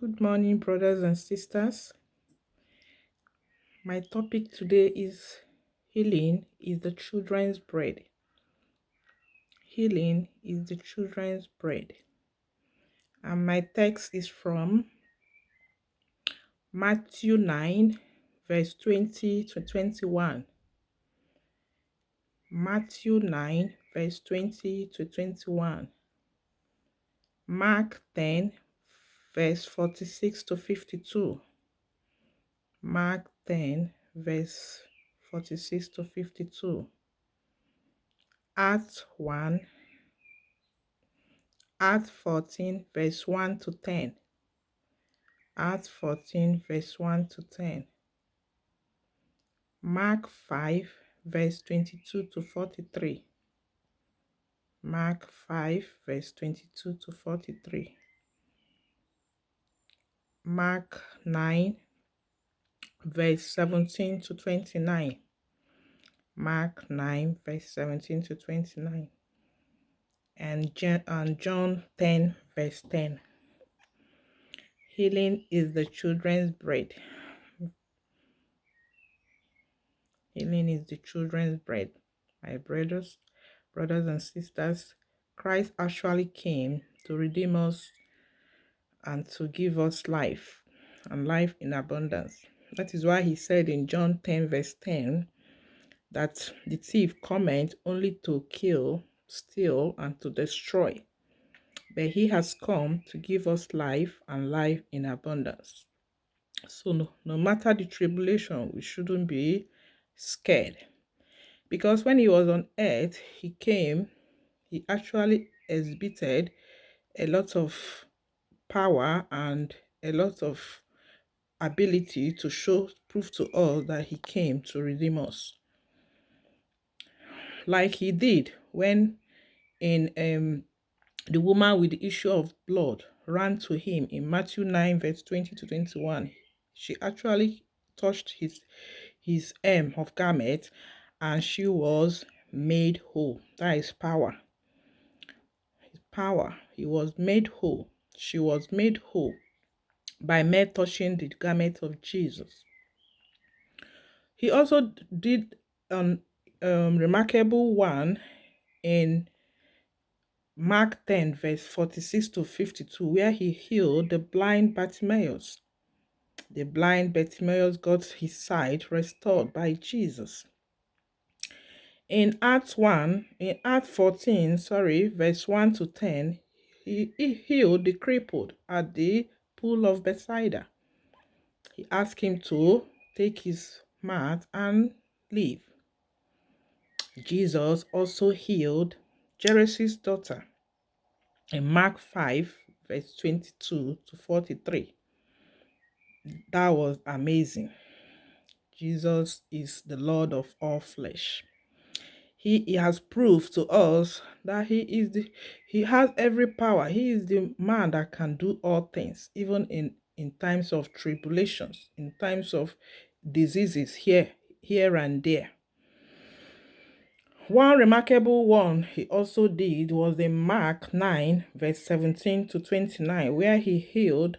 Good morning, brothers and sisters. My topic today is healing is the children's bread. Healing is the children's bread. And my text is from Matthew 9, verse 20 to 21. Matthew 9, verse 20 to 21. Mark 10, verse 46 to 52. Mark 10, verse 46 to 52. Acts 1, Acts 14, verse 1 to 10. Acts 14, verse 1 to 10. Mark 5, verse 22 to 43. Mark 5, verse 22 to 43. Mark 9, verse 17 to 29. Mark 9, verse 17 to 29. And John 10, verse 10. Healing is the children's bread. Healing is the children's bread. My brothers and sisters, Christ actually came to redeem us and to give us life and life in abundance. That is why he said in John 10, verse 10, that the thief cometh only to kill, steal, and to destroy. But he has come to give us life and life in abundance. So no matter the tribulation, we shouldn't be scared. Because when he was on earth, he actually exhibited a lot of power and a lot of ability to prove to us that he came to redeem us. Like he did when the woman with the issue of blood ran to him in Matthew 9, verse 20 to 21. She actually touched his hem of garment and she was made whole. That is power. Power. He was made whole. She was made whole by mere touching the garment of Jesus. He also did an remarkable one in Mark 10, verse 46 to 52, where he healed the blind Bartimaeus. The blind Bartimaeus got his sight restored by Jesus. In Acts 14, verse 1 to 10, he healed the crippled at the pool of Bethsaida. He asked him to take his mat and leave. Jesus also healed Jairus' daughter in Mark 5, verse 22 to 43. That was amazing. Jesus is the Lord of all flesh. He has proved to us that he has every power. He is the man that can do all things, even in times of tribulations, in times of diseases here and there. One remarkable one he also did was in Mark 9, verse 17 to 29, where he healed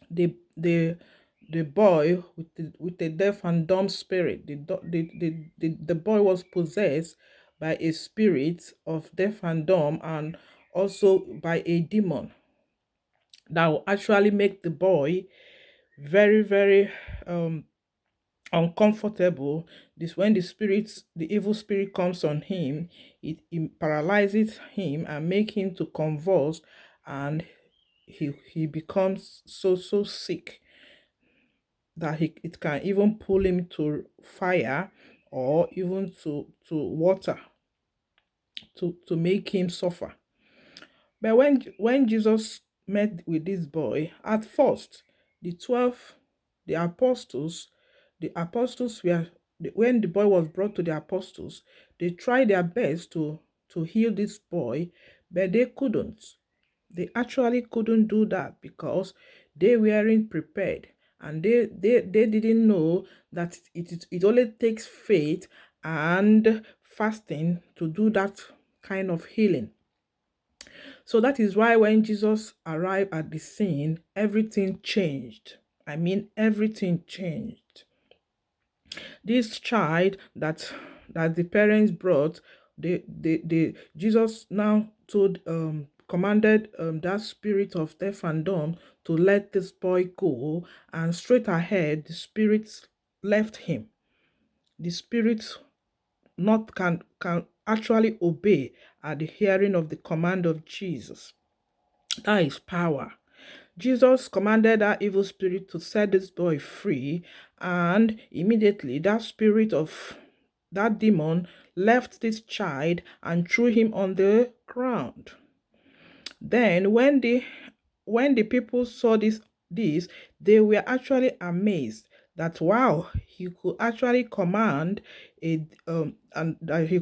the boy with the deaf and dumb spirit. The boy was possessed by a spirit of deaf and dumb, and also by a demon that will actually make the boy very, very uncomfortable. This when the evil spirit comes on him, it paralyzes him and make him to convulse, and he becomes so sick that it can even pull him to fire or even to water to make him suffer. But when Jesus met with this boy, at first, the 12, the apostles, were, when the boy was brought to the apostles, they tried their best to heal this boy, but they couldn't. They actually couldn't do that because they weren't prepared, and they didn't know that it only takes faith and fasting to do that kind of healing. So that is why when Jesus arrived at the scene, everything changed. I mean, everything changed. This child that the parents brought, Jesus now told commanded that spirit of death and dumb to let this boy go, and straight ahead the spirit left him. The spirit not can actually obey at the hearing of the command of Jesus. That is power. Jesus commanded that evil spirit to set this boy free, and immediately that spirit of that demon left this child and threw him on the ground. Then when the people saw this, they were actually amazed that wow, he could actually command a and that he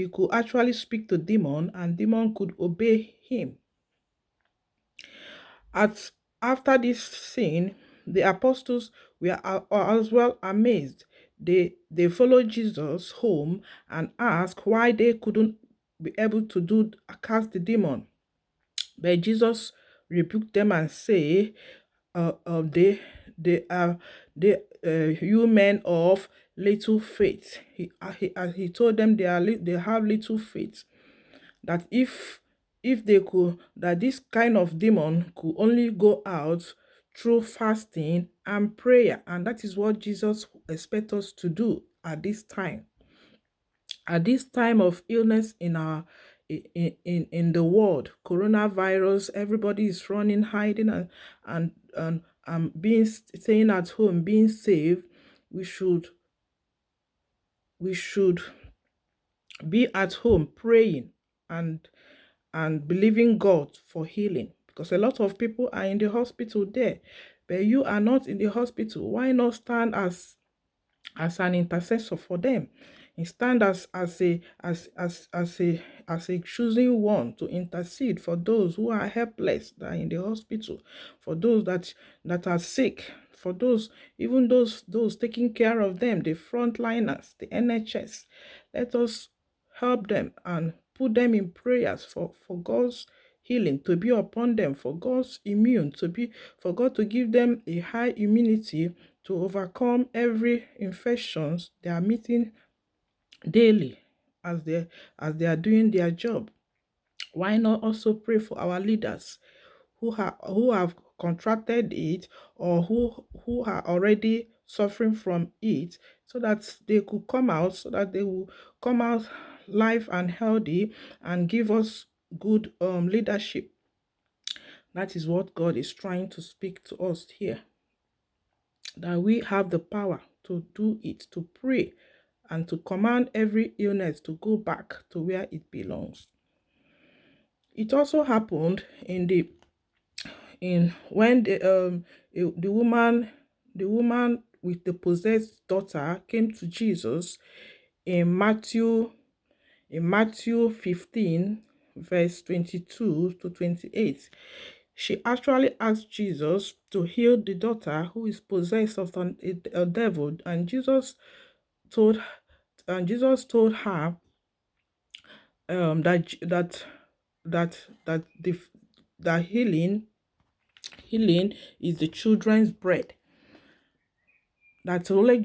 could actually speak to demon, and demon could obey him. At After this scene, the apostles were as well amazed. They followed Jesus home and asked why they couldn't be able to cast the demon. But Jesus rebuked them and say, they are you men of little faith. He told them they have little faith, that if they could, that this kind of demon could only go out through fasting and prayer, and that is what Jesus expects us to do at this time. At this time of illness in our in the world, coronavirus, everybody is running, hiding, and being staying at home, being safe. We should be at home praying and believing God for healing, because a lot of people are in the hospital there. But you are not in the hospital. Why not stand as an intercessor for them? And stand as a choosing one to intercede for those who are helpless, that are in the hospital, for those that are sick, for those, even those taking care of them, the frontliners, the NHS. Let us help them and put them in prayers for God's healing to be upon them, for God's immune to be, for God to give them a high immunity to overcome every infections they are meeting daily as they are doing their job. Why not also pray for our leaders who have contracted it, or who are already suffering from it, so that they could come out, so that they will come out live and healthy and give us good leadership. That is what God is trying to speak to us here, that we have the power to do it, to pray and to command every illness to go back to where it belongs. It also happened in when the woman with the possessed daughter came to Jesus in Matthew 15 verse 22 to 28. She actually asked Jesus to heal the daughter who is possessed of a devil, and told Jesus told her that healing is the children's bread. That only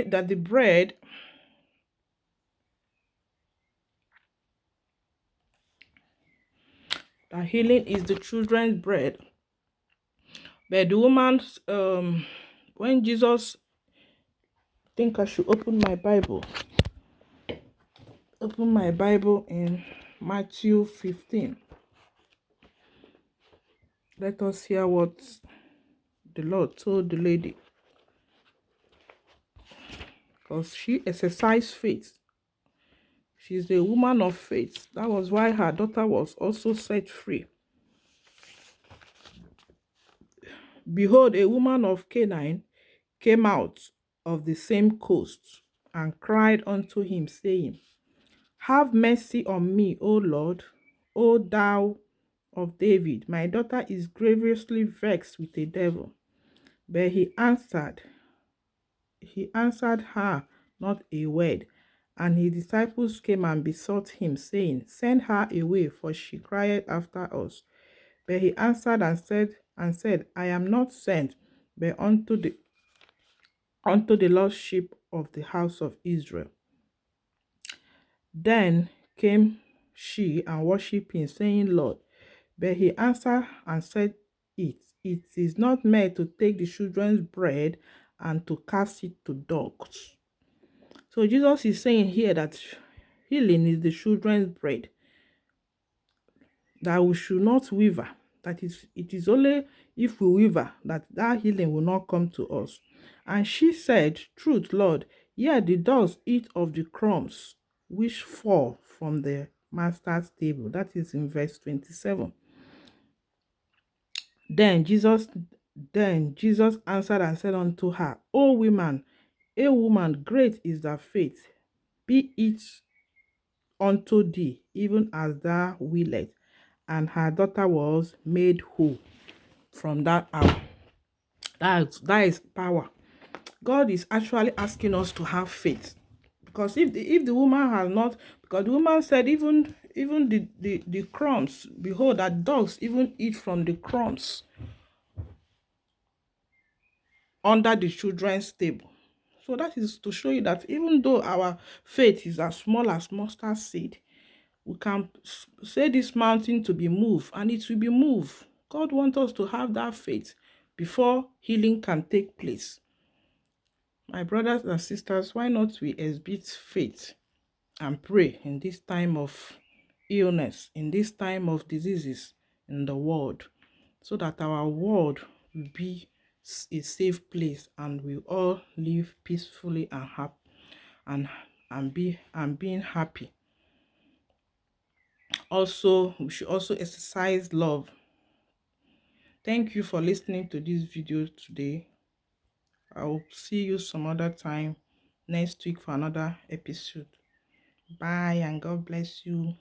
that the bread that healing is the children's bread. But the woman, when Jesus, I think I should open my Bible. Open my Bible in Matthew 15. Let us hear what the Lord told the lady, because she exercised faith. She's a woman of faith. That was why her daughter was also set free. Behold, a woman of Canaan came out of the same coast and cried unto him, saying, Have mercy on me, O Lord, O thou of David. My daughter is grievously vexed with a devil. But he answered her not a word. And his disciples came and besought him, saying, Send her away, for she cried after us. But he answered and said, I am not sent, but unto the lost sheep of the house of Israel. Then came she and worshipped him, saying, Lord. But he answered and said, It is not meant to take the children's bread and to cast it to dogs. So Jesus is saying here that healing is the children's bread, that we should not waver. That is, it is only if we waver that healing will not come to us. And she said, Truth, Lord, yet the dogs eat of the crumbs which fall from the master's table. That is in verse 27. Then Jesus answered and said unto her, O woman, great is thy faith. Be it unto thee, even as thou willest. And her daughter was made whole from that hour. That is power. God is actually asking us to have faith. Because if the woman has not, because the woman said, even the crumbs, behold, that dogs even eat from the crumbs under the children's table. So that is to show you that even though our faith is as small as mustard seed, we can say this mountain to be moved and it will be moved. God wants us to have that faith before healing can take place. My brothers and sisters, why not we exhibit faith and pray in this time of illness, in this time of diseases in the world, so that our world will be a safe place and we all live peacefully and happy and being happy. Also, we should also exercise love. Thank you for listening to this video today. I'll see you some other time next week for another episode. Bye and God bless you.